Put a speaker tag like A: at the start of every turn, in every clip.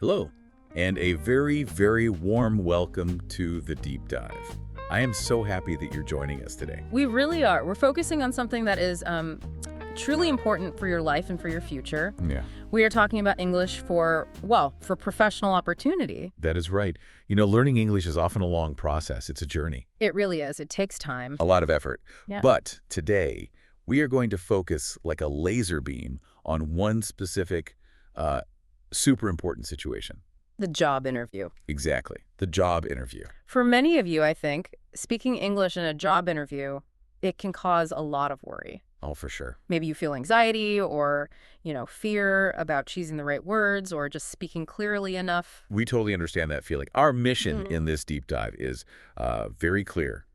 A: Hello, and a very, very warm welcome to the Deep Dive. I am so happy that you're joining us today.
B: We really are. We're focusing on something that is truly important for your life and for your future.
A: Yeah,
B: We are talking about English for professional opportunity.
A: that is right. Learning English is often a long process. It's a journey,
B: It really is. It takes time.
A: a lot of effort.
B: Yeah.
A: But today, we are going to focus like a laser beam on one specific, super important situation.
B: The job interview.
A: Exactly, the job interview.
B: For many of you, I think, speaking English in a job interview, it can cause a lot of worry.
A: Oh, for sure.
B: Maybe you feel anxiety or, fear about choosing the right words or just speaking clearly enough.
A: We totally understand that feeling. Our mission
B: Mhm.
A: in this deep dive is very clear.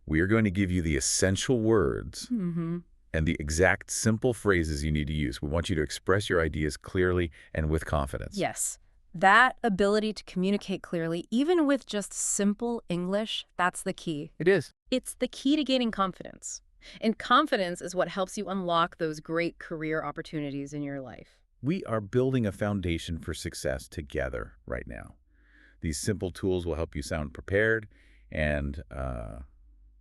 A: We are going to give you the essential words
B: Mm-hmm.
A: and the exact simple phrases you need to use. We want you to express your ideas clearly and with confidence.
B: Yes. That ability to communicate clearly, even with just simple English, that's the key.
A: It is.
B: It's the key to gaining confidence. And confidence is what helps you unlock those great career opportunities in your life.
A: We are building a foundation for success together right now. These simple tools will help you sound prepared and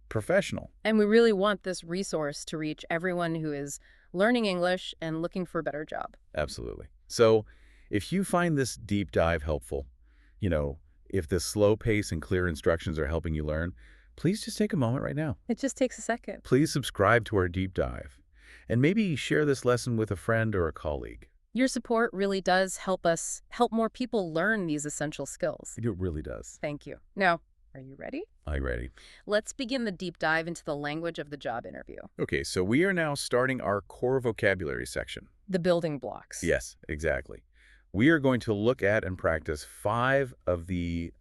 A: professional.
B: And we really want this resource to reach everyone who is learning English and looking for a better job.
A: Absolutely. So if you find this deep dive helpful, if the slow pace and clear instructions are helping you learn, please just take a moment right now.
B: It just takes a second.
A: Please subscribe to our deep dive and maybe share this lesson with a friend or a colleague.
B: Your support really does help help more people learn these essential skills.
A: It really does.
B: Thank you. Now, are you ready?
A: Are you ready?
B: Let's begin the deep dive into the language of the job interview.
A: Okay, so we are now starting our core vocabulary section.
B: The building blocks.
A: Yes, exactly. We are going to look at and practice 5 of the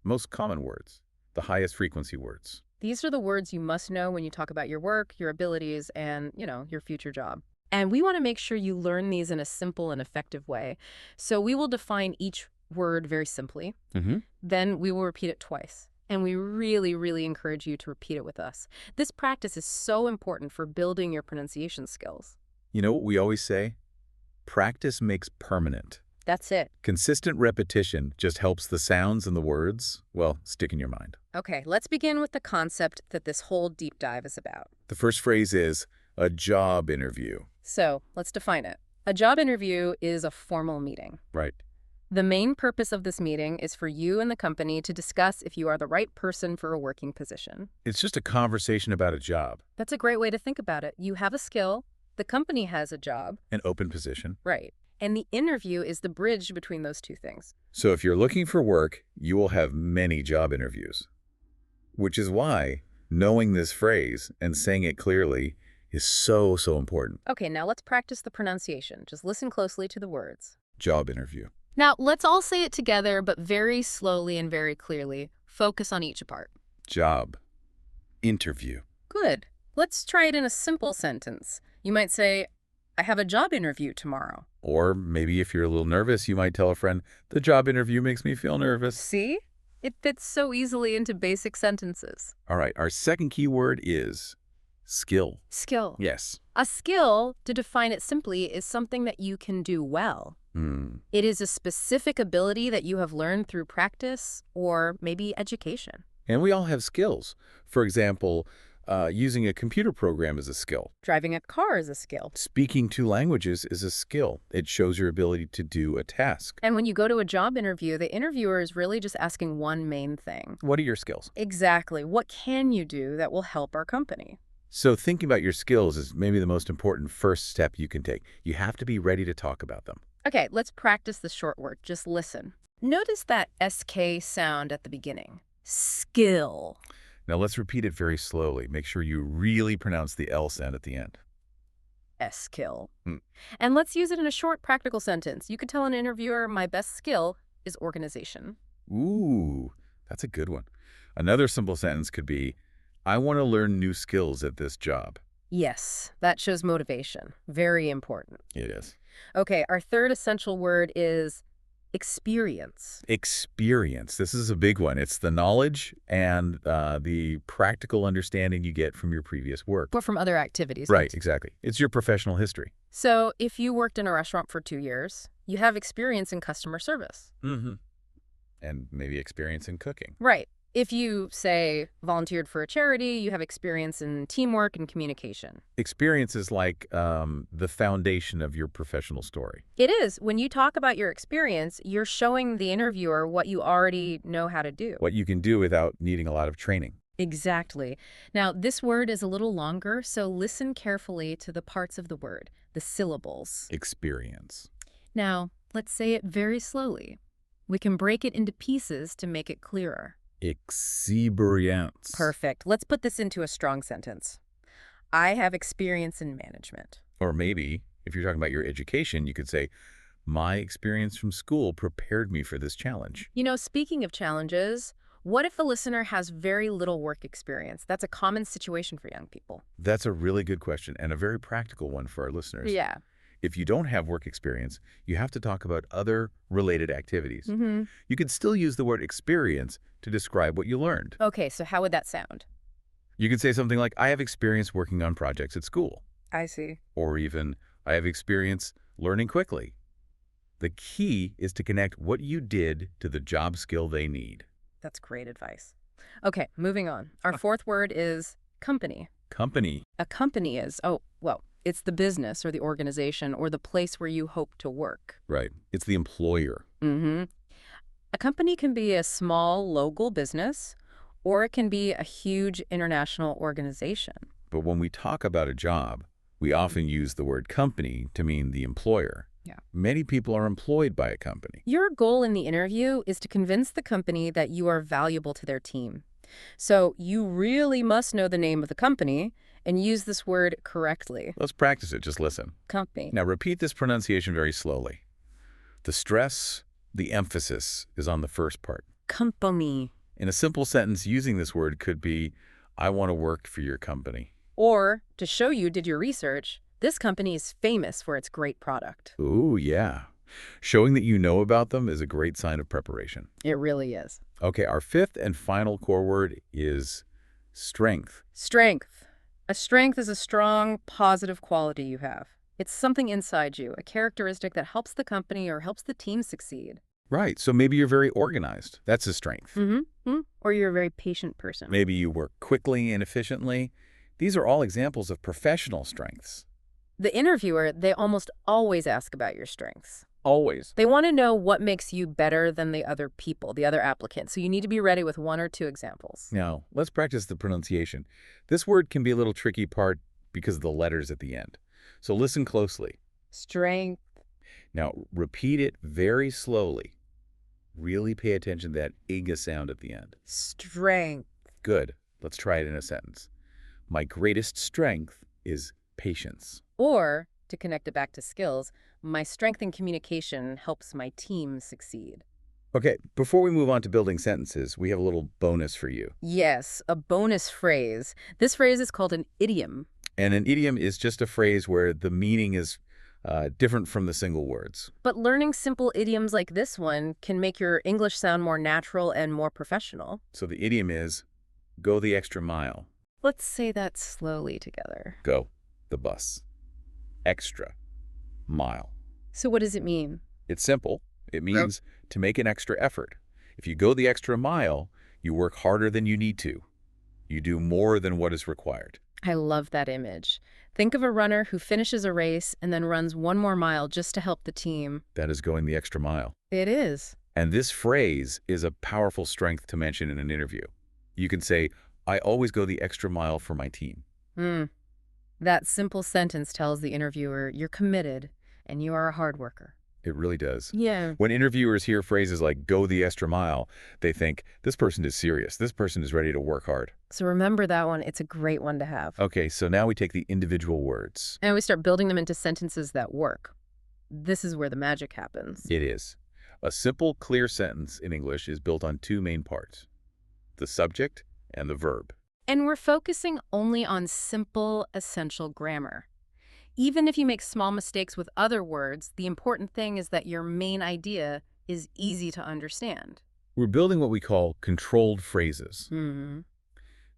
A: most common words, the highest frequency words.
B: These are the words you must know when you talk about your work, your abilities, and, your future job. And we want to make sure you learn these in a simple and effective way. So we will define each word very simply.
A: Mm-hmm.
B: Then we will repeat it twice. And we really, really encourage you to repeat it with us. This practice is so important for building your pronunciation skills.
A: You know what we always say? Practice makes permanent.
B: That's it.
A: Consistent repetition just helps the sounds and the words, stick in your mind.
B: Okay, let's begin with the concept that this whole deep dive is about.
A: The first phrase is a job interview.
B: So let's define it. A job interview is a formal meeting.
A: Right.
B: The main purpose of this meeting is for you and the company to discuss if you are the right person for a working position.
A: It's just a conversation about a job.
B: That's a great way to think about it. You have a skill, the company has a job.
A: An open position.
B: Right. And the interview is the bridge between those two things.
A: So if you're looking for work, you will have many job interviews. Which is why knowing this phrase and saying it clearly is so, so important.
B: Okay, now let's practice the pronunciation. Just listen closely to the words.
A: Job interview.
B: Now, let's all say it together, but very slowly and very clearly. Focus on each part.
A: Job. Interview.
B: Good. Let's try it in a simple sentence. You might say, I have a job interview tomorrow.
A: Or maybe if you're a little nervous, you might tell a friend, the job interview makes me feel nervous.
B: See? It fits so easily into basic sentences.
A: All right, our second key word is skill.
B: Skill.
A: Yes.
B: A skill, to define it simply, is something that you can do well. It is a specific ability that you have learned through practice or maybe education.
A: And we all have skills. For example, using a computer program is a skill.
B: Driving a car is a skill.
A: Speaking 2 languages is a skill. It shows your ability to do a task.
B: And when you go to a job interview, the interviewer is really just asking one main thing.
A: What are your skills?
B: Exactly. What can you do that will help our company?
A: So thinking about your skills is maybe the most important first step you can take. You have to be ready to talk about them.
B: Okay, let's practice the short word. Just listen. Notice that SK sound at the beginning. Skill.
A: Now let's repeat it very slowly. Make sure you really pronounce the L sound at the end.
B: Skill. And let's use it in a short, practical sentence. You could tell an interviewer, my best skill is organization.
A: Ooh, that's a good one. Another simple sentence could be, I want to learn new skills at this job.
B: Yes, that shows motivation. Very important.
A: It is.
B: Okay, our third essential word is Experience.
A: Experience. This is a big one. It's the knowledge and the practical understanding you get from your previous work.
B: Or from other activities.
A: Right, exactly. It's your professional history.
B: So if you worked in a restaurant for 2 years, you have experience in customer service.
A: Mm-hmm. And maybe experience in cooking.
B: Right. If you, say, volunteered for a charity, you have experience in teamwork and communication.
A: Experience is like the foundation of your professional story.
B: It is. When you talk about your experience, you're showing the interviewer what you already know how to do.
A: What you can do without needing a lot of training.
B: Exactly. Now, this word is a little longer, so listen carefully to the parts of the word, the syllables.
A: Experience.
B: Now, let's say it very slowly. We can break it into pieces to make it clearer.
A: Experience.
B: Perfect. Let's put this into a strong sentence. I have experience in management.
A: Or maybe, if you're talking about your education, you could say, my experience from school prepared me for this challenge.
B: You know, speaking of challenges, what if a listener has very little work experience? That's a common situation for young people.
A: That's a really good question and a very practical one for our listeners.
B: Yeah.
A: If you don't have work experience, you have to talk about other related activities.
B: Mm-hmm.
A: You could still use the word experience to describe what you learned.
B: Okay, so how would that sound?
A: You could say something like, I have experience working on projects at school.
B: I see.
A: Or even, I have experience learning quickly. The key is to connect what you did to the job skill they need.
B: That's great advice. Okay, moving on. Our fourth word is company.
A: Company.
B: A company is, it's the business or the organization or the place where you hope to work.
A: Right. It's the employer.
B: Mm-hmm. A company can be a small local business, or it can be a huge international organization.
A: But when we talk about a job, we often use the word company to mean the employer.
B: Yeah.
A: Many people are employed by a company.
B: Your goal in the interview is to convince the company that you are valuable to their team. So you really must know the name of the company and use this word correctly.
A: Let's practice it. Just listen.
B: Company.
A: Now repeat this pronunciation very slowly. The stress, the emphasis is on the first part.
B: Company.
A: In a simple sentence, using this word could be, I want to work for your company.
B: Or, to show you did your research, this company is famous for its great product.
A: Ooh, yeah. Showing that you know about them is a great sign of preparation.
B: It really is.
A: Okay, our fifth and final core word is strength.
B: Strength. A strength is a strong, positive quality you have. It's something inside you, a characteristic that helps the company or helps the team succeed.
A: Right, so maybe you're very organized. That's a strength.
B: Mm-hmm. Or you're a very patient person.
A: Maybe you work quickly and efficiently. These are all examples of professional strengths.
B: The interviewer, they almost always ask about your strengths.
A: Always.
B: They want to know what makes you better than the other people, the other applicants. So you need to be ready with 1 or 2 examples.
A: Now, let's practice the pronunciation. This word can be a little tricky part because of the letters at the end. So listen closely.
B: Strength.
A: Now, repeat it very slowly. Really pay attention to that ing sound at the end.
B: Strength.
A: Good. Let's try it in a sentence. My greatest strength is patience.
B: Or, to connect it back to skills, my strength in communication helps my team succeed.
A: Okay, before we move on to building sentences, we have a little bonus for you.
B: Yes, a bonus phrase. This phrase is called an idiom.
A: And an idiom is just a phrase where the meaning is different from the single words.
B: But learning simple idioms like this one can make your English sound more natural and more professional.
A: So the idiom is, go the extra mile.
B: Let's say that slowly together.
A: Go, the bus. Extra mile.
B: So what does it mean?
A: It's simple. It means to make an extra effort. If you go the extra mile, you work harder than you need to. You do more than what is required.
B: I love that image. Think of a runner who finishes a race and then runs 1 more mile just to help the team.
A: That is going the extra mile.
B: It is.
A: And this phrase is a powerful strength to mention in an interview. You can say, I always go the extra mile for my team.
B: That simple sentence tells the interviewer you're committed and you are a hard worker.
A: It really does.
B: Yeah.
A: When interviewers hear phrases like go the extra mile, they think this person is serious. This person is ready to work hard.
B: So remember that one. It's a great one to have.
A: Okay, so now we take the individual words.
B: And we start building them into sentences that work. This is where the magic happens.
A: It is. A simple, clear sentence in English is built on 2 main parts, the subject and the verb.
B: And we're focusing only on simple, essential grammar. Even if you make small mistakes with other words, the important thing is that your main idea is easy to understand.
A: We're building what we call controlled phrases.
B: Hmm.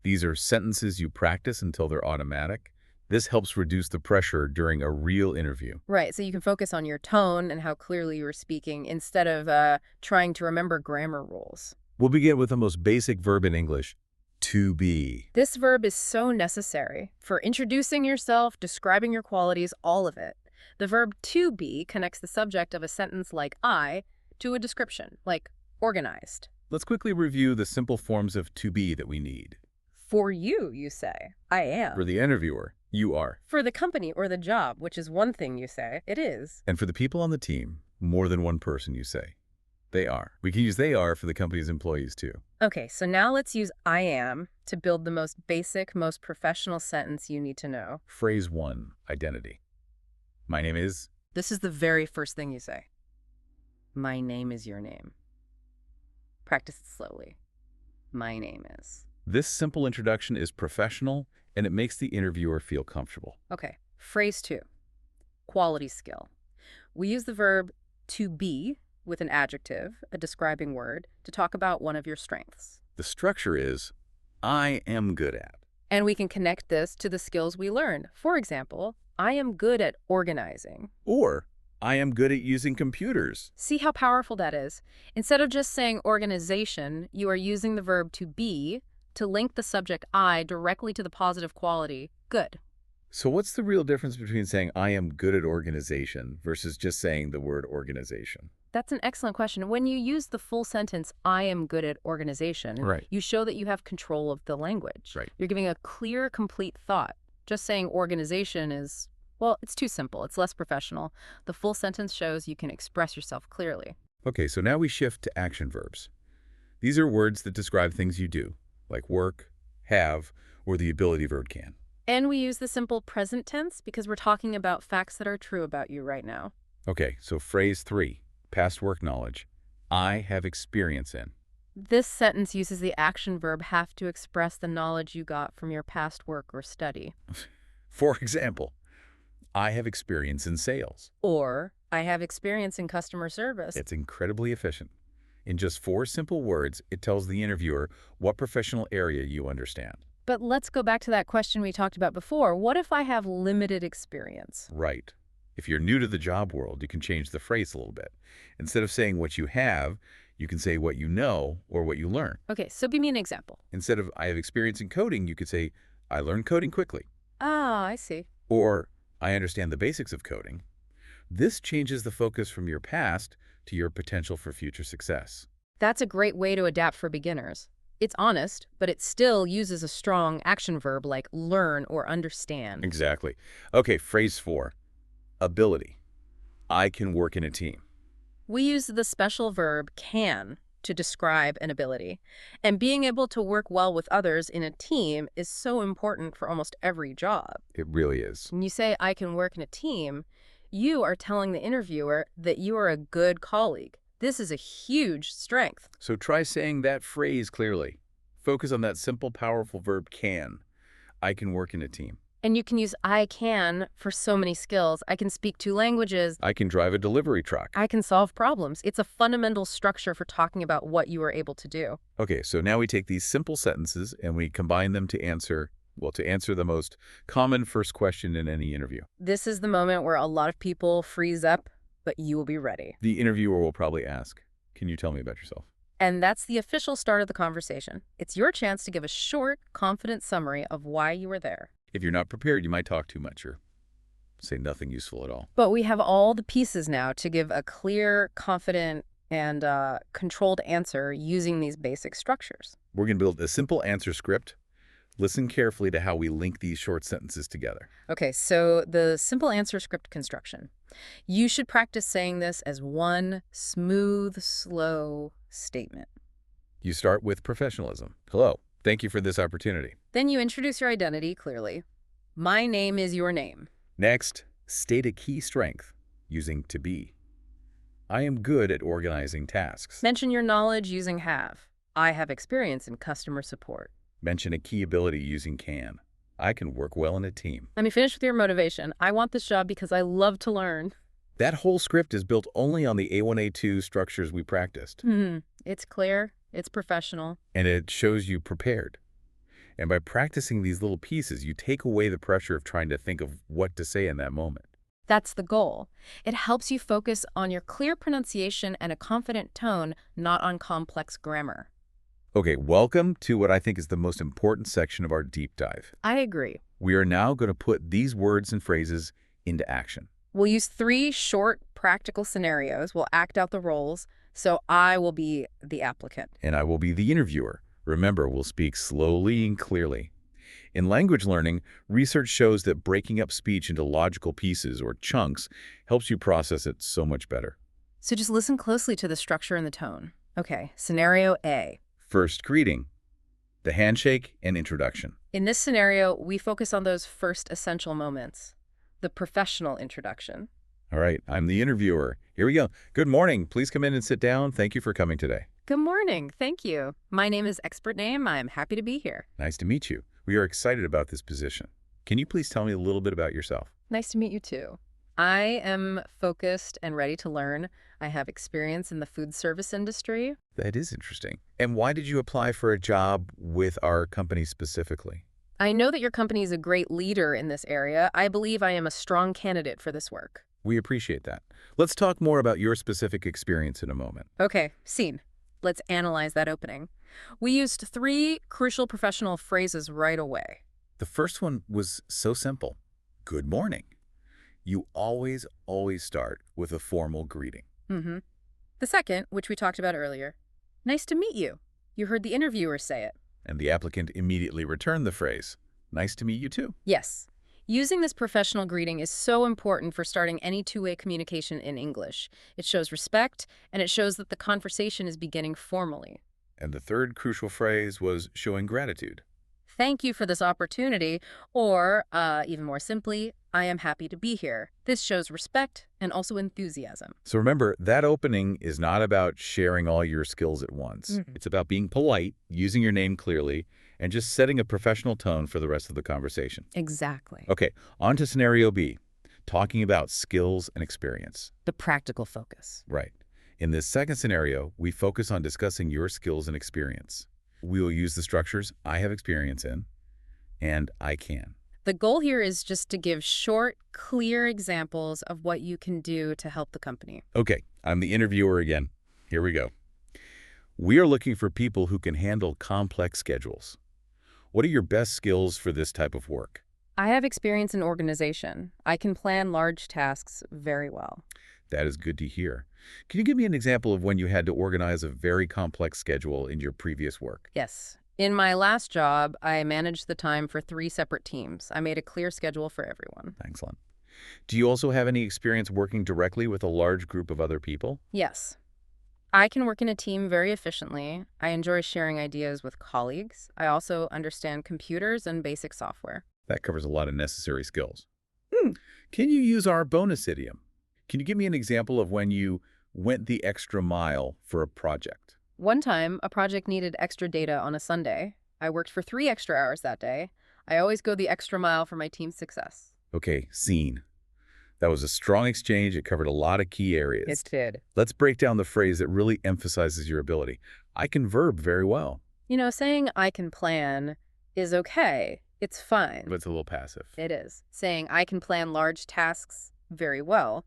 A: These are sentences you practice until they're automatic. This helps reduce the pressure during a real interview.
B: Right, so you can focus on your tone and how clearly you are speaking instead of trying to remember grammar rules.
A: We'll begin with the most basic verb in English, to be.
B: This verb is so necessary for introducing yourself, describing your qualities, all of it. The verb to be connects the subject of a sentence like I to a description, like organized.
A: Let's quickly review the simple forms of to be that we need.
B: For you say, I am.
A: For the interviewer, you are.
B: For the company or the job, which is one thing you say, it is.
A: And for the people on the team, more than one person, you say. They are. We can use they are for the company's employees, too.
B: Okay, so now let's use I am to build the most basic, most professional sentence you need to know.
A: Phrase 1, identity. My name is...
B: This is the very first thing you say. My name is your name. Practice it slowly. My name is.
A: This simple introduction is professional, and it makes the interviewer feel comfortable.
B: Okay, phrase 2, quality skill. We use the verb to be with an adjective, a describing word, to talk about one of your strengths.
A: The structure is, I am good at.
B: And we can connect this to the skills we learned. For example, I am good at organizing.
A: Or, I am good at using computers.
B: See how powerful that is? Instead of just saying organization, you are using the verb to be to link the subject I directly to the positive quality, good.
A: So what's the real difference between saying I am good at organization versus just saying the word organization?
B: That's an excellent question. When you use the full sentence, I am good at organization,
A: Right.
B: you show that you have control of the language.
A: Right.
B: You're giving a clear, complete thought. Just saying organization is, well, it's too simple. It's less professional. The full sentence shows you can express yourself clearly.
A: Okay, so now we shift to action verbs. These are words that describe things you do, like work, have, or the ability verb can.
B: And we use the simple present tense because we're talking about facts that are true about you right now.
A: Okay, so phrase 3, past work knowledge. I have experience in.
B: This sentence uses the action verb have to express the knowledge you got from your past work or study.
A: For example, I have experience in sales.
B: Or, I have experience in customer service.
A: It's incredibly efficient. In just 4 simple words, it tells the interviewer what professional area you understand.
B: But let's go back to that question we talked about before. What if I have limited experience?
A: Right. If you're new to the job world, you can change the phrase a little bit. Instead of saying what you have, you can say what you know or what you learn.
B: Okay, so give me an example.
A: Instead of I have experience in coding, you could say I learned coding quickly.
B: Ah, I see.
A: Or I understand the basics of coding. This changes the focus from your past to your potential for future success.
B: That's a great way to adapt for beginners. It's honest, but it still uses a strong action verb like learn or understand.
A: Exactly. Okay, phrase 4, ability. I can work in a team.
B: We use the special verb can to describe an ability. And being able to work well with others in a team is so important for almost every job.
A: It really is.
B: When you say, I can work in a team, you are telling the interviewer that you are a good colleague. This is a huge strength.
A: So try saying that phrase clearly. Focus on that simple, powerful verb can. I can work in a team.
B: And you can use I can for so many skills. I can speak 2 languages.
A: I can drive a delivery truck.
B: I can solve problems. It's a fundamental structure for talking about what you are able to do.
A: Okay, so now we take these simple sentences and we combine them to answer the most common first question in any interview.
B: This is the moment where a lot of people freeze up, but you will be ready.
A: The interviewer will probably ask, can you tell me about yourself?
B: And that's the official start of the conversation. It's your chance to give a short, confident summary of why you were there.
A: If you're not prepared, you might talk too much or say nothing useful at all.
B: But we have all the pieces now to give a clear, confident, and controlled answer using these basic structures.
A: We're going to build a simple answer script. Listen carefully to how we link these short sentences together.
B: Okay, so the simple answer script construction. You should practice saying this as one smooth, slow statement.
A: You start with professionalism. Hello, thank you for this opportunity.
B: Then you introduce your identity clearly. My name is your name.
A: Next, state a key strength using to be. I am good at organizing tasks.
B: Mention your knowledge using have. I have experience in customer support.
A: Mention a key ability using can. I can work well in a team.
B: Let me finish with your motivation. I want this job because I love to learn.
A: That whole script is built only on the A1, A2 structures we practiced,
B: It's clear, it's professional.
A: and it shows you prepared. And by practicing these little pieces, you take away the pressure of trying to think of what to say in that moment.
B: That's the goal. It helps you focus on your clear pronunciation and a confident tone, not on complex grammar.
A: Okay, welcome to what I think is the most important section of our deep dive.
B: I agree.
A: We are now going to put these words and phrases into action.
B: We'll use 3 short, practical scenarios. We'll act out the roles, so I will be the applicant.
A: And I will be the interviewer. Remember, we'll speak slowly and clearly. In language learning, research shows that breaking up speech into logical pieces or chunks helps you process it so much better.
B: So just listen closely to the structure and the tone. Okay, scenario A.
A: First greeting, the handshake and introduction.
B: In this scenario, we focus on those first essential moments. The professional introduction.
A: All right, I'm the interviewer. Here we go. Good morning. Please come in and sit down. Thank you for coming today.
B: Good morning. Thank you. My name is Expert Name. I'm happy to be here.
A: Nice to meet you. We are excited about this position. Can you please tell me a little bit about yourself?
B: Nice to meet you too. I am focused and ready to learn. I have experience in the food service industry.
A: That is interesting. And why did you apply for a job with our company specifically?
B: I know that your company is a great leader in this area. I believe I am a strong candidate for this work.
A: We appreciate that. Let's talk more about your specific experience in a moment.
B: Okay, scene. Let's analyze that opening. We used 3 crucial professional phrases right away.
A: The first one was so simple. Good morning. You always start with a formal greeting.
B: The second, which we talked about earlier. Nice to meet you. You heard the interviewer say it.
A: And the applicant immediately returned the phrase. Nice to meet you too.
B: Yes. Using this professional greeting is so important for starting any two-way communication in English. It shows respect, and it shows that the conversation is beginning formally.
A: And the third crucial phrase was showing gratitude.
B: Thank you for this opportunity, or, even more simply, I am happy to be here. This shows respect and also enthusiasm.
A: So remember, that opening is not about sharing all your skills at once. It's about being polite, using your name clearly, and just setting a professional tone for the rest of the conversation.
B: Exactly.
A: Okay, on to scenario B, talking about skills and experience.
B: The practical focus.
A: Right. In this second scenario, we focus on discussing your skills and experience. We will use the structures I have experience in, and I can.
B: The goal here is just to give short, clear examples of what you can do to help the company.
A: Okay, I'm the interviewer again. Here we go. We are looking for people who can handle complex schedules. What are your best skills for this type of work?
B: I have experience in organization. I can plan large tasks very well.
A: That is good to hear. Can you give me an example of when you had to organize a very complex schedule in your previous work?
B: Yes. In my last job, I managed the time for 3 separate teams. I made a clear schedule for everyone.
A: Excellent. Do you also have any experience working directly with a large group of other people?
B: Yes. I can work in a team very efficiently. I enjoy sharing ideas with colleagues. I also understand computers and basic software.
A: That covers a lot of necessary skills. Can you use our bonus idiom? Can you give me an example of when you went the extra mile for a project?
B: One time, a project needed extra data on a Sunday. I worked for 3 extra hours that day. I always go the extra mile for my team's success.
A: Okay, scene. That was a strong exchange. It covered a lot of key areas.
B: It did.
A: Let's break down the phrase that really emphasizes your ability. I can verb very well.
B: You know, saying I can plan is okay. It's fine.
A: But it's a little passive.
B: It is. Saying I can plan large tasks very well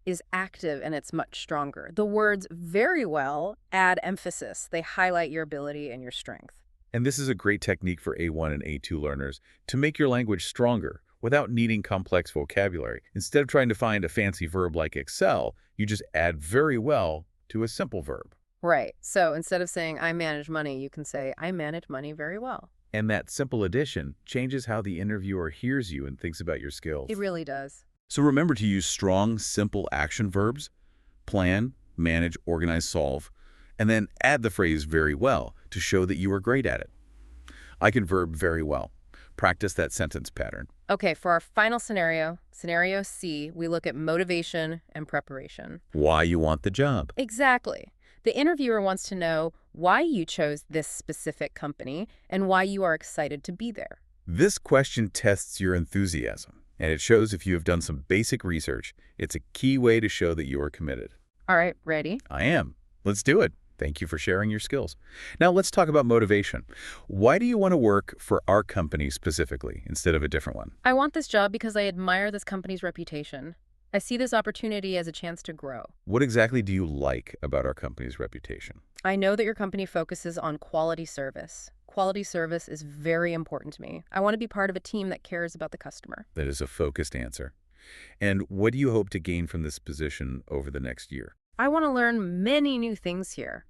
B: is active, and it's much stronger. The words very well add emphasis. They highlight your ability and your strength.
A: And this is a great technique for A1 and A2 learners to make your language stronger without needing complex vocabulary. Instead of trying to find a fancy verb like excel, you just add very well to a simple verb.
B: Right. So instead of saying I manage money, you can say I manage money very well.
A: And that simple addition changes how the interviewer hears you and thinks about your skills.
B: It really does.
A: So remember to use strong, simple action verbs, plan, manage, organize, solve, and then add the phrase very well to show that you are great at it. I can verb very well. Practice that sentence pattern.
B: Okay, for our final scenario, scenario C, we look at motivation and preparation.
A: Why you want the job.
B: Exactly. The interviewer wants to know why you chose this specific company and why you are excited to be there.
A: This question tests your enthusiasm. and it shows if you have done some basic research. It's a key way to show that you are committed.
B: All right, ready?
A: I am. Let's do it. Thank you for sharing your skills. Now let's talk about motivation. Why do you want to work for our company specifically instead of a different one?
B: I want this job because I admire this company's reputation. I see this opportunity as a chance to grow.
A: What exactly do you like about our company's reputation?
B: I know that your company focuses on quality service. Quality service is very important to me. I want to be part of a team that cares about the customer.
A: That is a focused answer. And what do you hope to gain from this position over the next year?
B: I want to learn many new things here.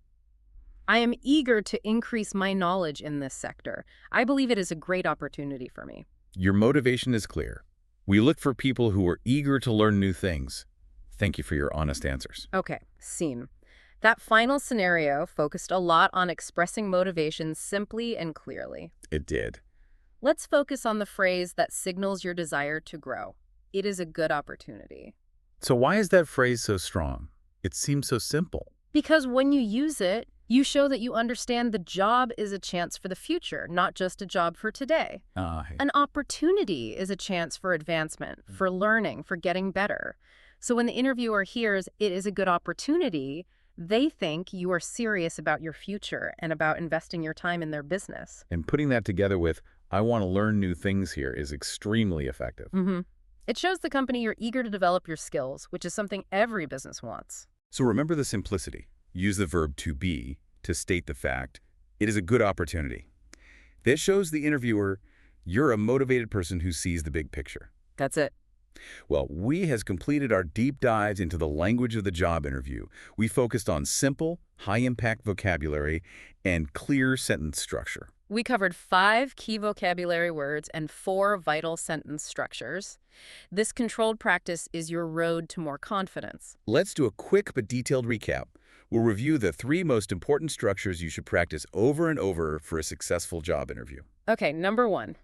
B: I am eager to increase my knowledge in this sector. I believe it is a great opportunity for me.
A: Your motivation is clear. We look for people who are eager to learn new things. Thank you for your honest answers.
B: Okay, scene. That final scenario focused a lot on expressing motivation simply and clearly.
A: It did.
B: Let's focus on the phrase that signals your desire to grow. It is a good opportunity.
A: So why is that phrase so strong? It seems so simple.
B: Because when you use it, you show that you understand the job is a chance for the future, not just a job for today. An opportunity is a chance for advancement, for learning, for getting better. So when the interviewer hears it is a good opportunity, they think you are serious about your future and about investing your time in their business.
A: And putting that together with, I want to learn new things here is extremely effective.
B: It shows the company you're eager to develop your skills, which is something every business wants.
A: So remember the simplicity. Use the verb to be to state the fact. It is a good opportunity. This shows the interviewer you're a motivated person who sees the big picture.
B: That's it.
A: Well, we has completed our deep dives into the language of the job interview. We focused on simple, high-impact vocabulary and clear sentence structure.
B: We covered 5 key vocabulary words and 4 vital sentence structures. This controlled practice is your road to more confidence.
A: Let's do a quick but detailed recap. We'll review the 3 most important structures you should practice over and over for a successful job interview.
B: Okay, number 1.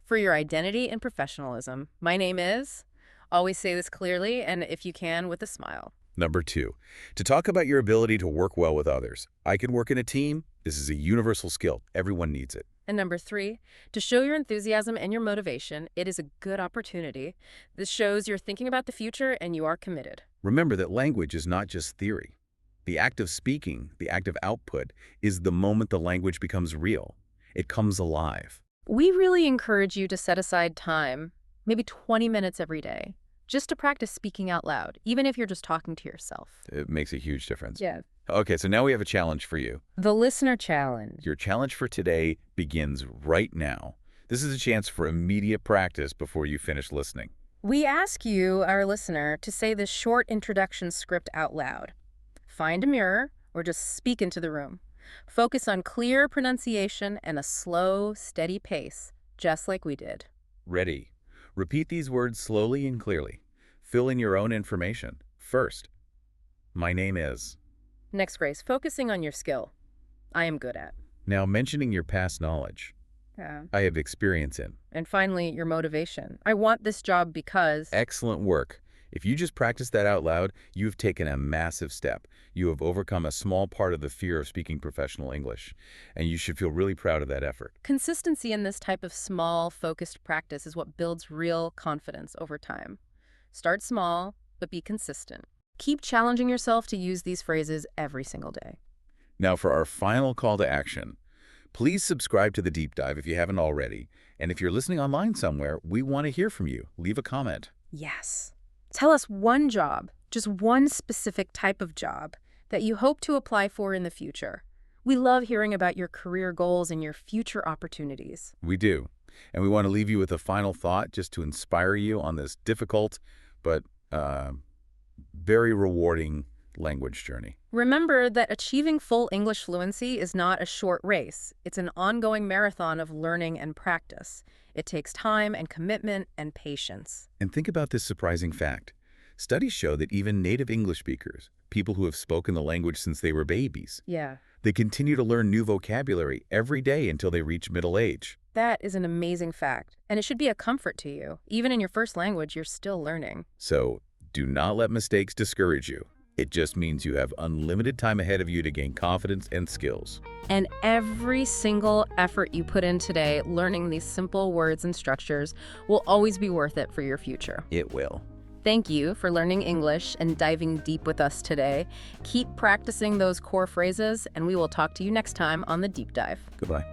B: For your identity and professionalism, my name is... Always say this clearly and, if you can, with a smile.
A: Number 2, to talk about your ability to work well with others. I can work in a team. This is a universal skill. Everyone needs it.
B: And number 3, to show your enthusiasm and your motivation, it is a good opportunity. This shows you're thinking about the future and you are committed.
A: Remember that language is not just theory. The act of speaking, the act of output, is the moment the language becomes real. It comes alive.
B: We really encourage you to set aside time, maybe 20 minutes every day, just to practice speaking out loud, even if you're just talking to yourself.
A: It makes a huge difference.
B: Yeah.
A: Okay, so now we have a challenge for you.
B: The listener challenge.
A: Your challenge for today begins right now. This is a chance for immediate practice before you finish listening.
B: We ask you, our listener, to say this short introduction script out loud. Find a mirror or just speak into the room. Focus on clear pronunciation and a slow, steady pace, just like we did.
A: Ready. Repeat these words slowly and clearly. Fill in your own information. First, my name is.
B: Next, Grace, focusing on your skill. I am good at.
A: Now mentioning your past knowledge.
B: Yeah.
A: I have experience in.
B: And finally, your motivation. I want this job because...
A: Excellent work. If you just practice that out loud, you've taken a massive step. You have overcome a small part of the fear of speaking professional English, and you should feel really proud of that effort.
B: Consistency in this type of small, focused practice is what builds real confidence over time. Start small, but be consistent. Keep challenging yourself to use these phrases every single day.
A: Now for our final call to action. Please subscribe to the Deep Dive if you haven't already. And if you're listening online somewhere, we want to hear from you. Leave a comment.
B: Yes. Tell us one job, just one specific type of job, that you hope to apply for in the future. We love hearing about your career goals and your future opportunities.
A: We do. And we want to leave you with a final thought just to inspire you on this difficult but very rewarding language journey.
B: Remember that achieving full English fluency is not a short race. It's an ongoing marathon of learning and practice. It takes time and commitment and patience.
A: And think about this surprising fact. Studies show that even native English speakers, people who have spoken the language since they were babies, they continue to learn new vocabulary every day until they reach middle age.
B: That is an amazing fact, and it should be a comfort to you. Even in your first language, you're still learning.
A: So do not let mistakes discourage you. It just means you have unlimited time ahead of you to gain confidence and skills.
B: And every single effort you put in today learning these simple words and structures will always be worth it for your future.
A: It will.
B: Thank you for learning English and diving deep with us today. Keep practicing those core phrases, and we will talk to you next time on The Deep Dive.
A: Goodbye.